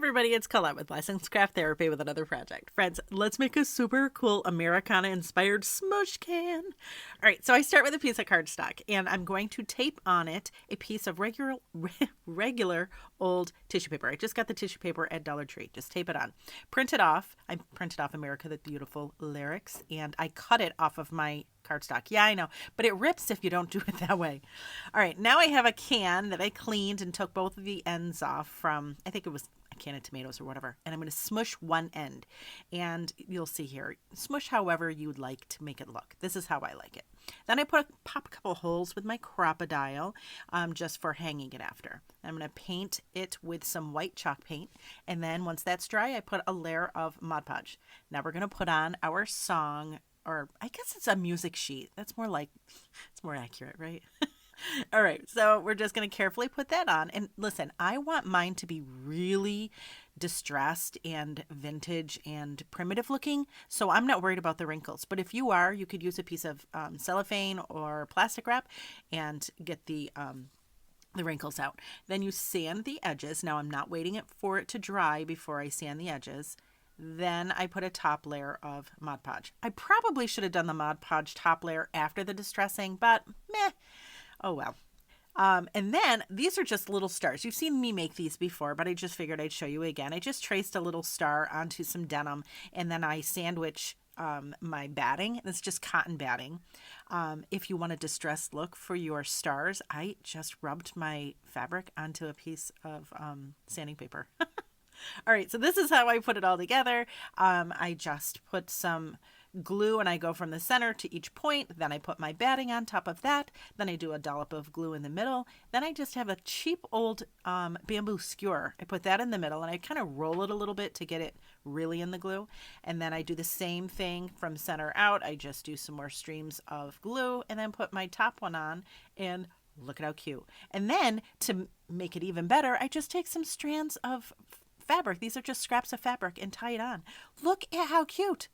everybody, it's Colette with Licensed Craft Therapy with another project. Friends, let's make a super cool Americana-inspired smoosh can. All right, so I start with a piece of cardstock, and I'm going to tape on it a piece of regular old tissue paper. I just got the tissue paper at Dollar Tree. Just tape it on. Print it off. I printed off America the Beautiful lyrics, and I cut it off of my cardstock. Yeah, I know, but it rips if you don't do it that way. All right, now I have a can that I cleaned and took both of the ends off from, I think it was a can of tomatoes or whatever, and I'm going to smush one end, and you'll see here, smush however you'd like to make it look. This is how I like it. Then I pop a couple holes with my crocodile just for hanging it after. I'm going to paint it with some white chalk paint, and then once that's dry, I put a layer of Mod Podge. Now we're going to put on our song, or I guess it's a music sheet. That's more like, it's more accurate, right? All right, so we're just going to carefully put that on. And listen, I want mine to be really distressed and vintage and primitive looking, so I'm not worried about the wrinkles. But if you are, you could use a piece of cellophane or plastic wrap and get the wrinkles out. Then you sand the edges. Now I'm not waiting for it to dry before I sand the edges. Then I put a top layer of Mod Podge. I probably should have done the Mod Podge top layer after the distressing, but meh. Oh well. And then these are just little stars. You've seen me make these before, but I just figured I'd show you again. I just traced a little star onto some denim, and then I sandwich my batting. It's just cotton batting. If you want a distressed look for your stars, I just rubbed my fabric onto a piece of sanding paper. All right, so this is how I put it all together. I just put some glue and I go from the center to each point. Then I put my batting on top of that. Then I do a dollop of glue in the middle. Then I just have a cheap old bamboo skewer. I put that in the middle and I kind of roll it a little bit to get it really in the glue. And then I do the same thing from center out. I just do some more streams of glue and then put my top one on, and look at how cute. And then to make it even better, I just take some strands of fabric. These are just scraps of fabric, and tie it on. Look at how cute.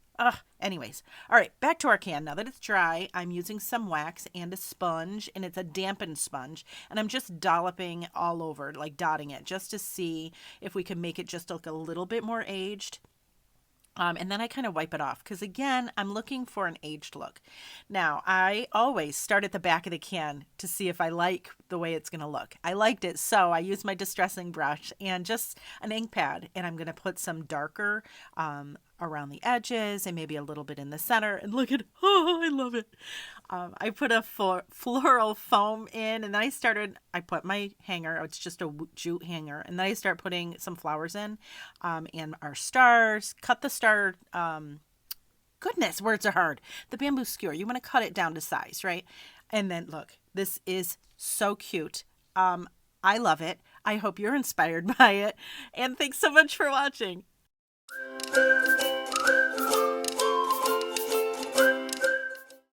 Anyways, all right, back to our can. Now that it's dry, I'm using some wax and a sponge, and it's a dampened sponge, and I'm just dolloping all over, like dotting it, just to see if we can make it just look a little bit more aged. And then I kind of wipe it off because, again, I'm looking for an aged look. Now, I always start at the back of the can to see if I like the way it's going to look. I liked it, so I used my distressing brush and just an ink pad, and I'm going to put some darker around the edges and maybe a little bit in the center. And look at, oh, I love it. I put a floral foam in, and then I put my hanger. It's just a jute hanger. And then I start putting some flowers in and our stars. Cut the star, goodness, words are hard. The bamboo skewer, you want to cut it down to size, right? And then look, this is so cute. I love it. I hope you're inspired by it. And thanks so much for watching.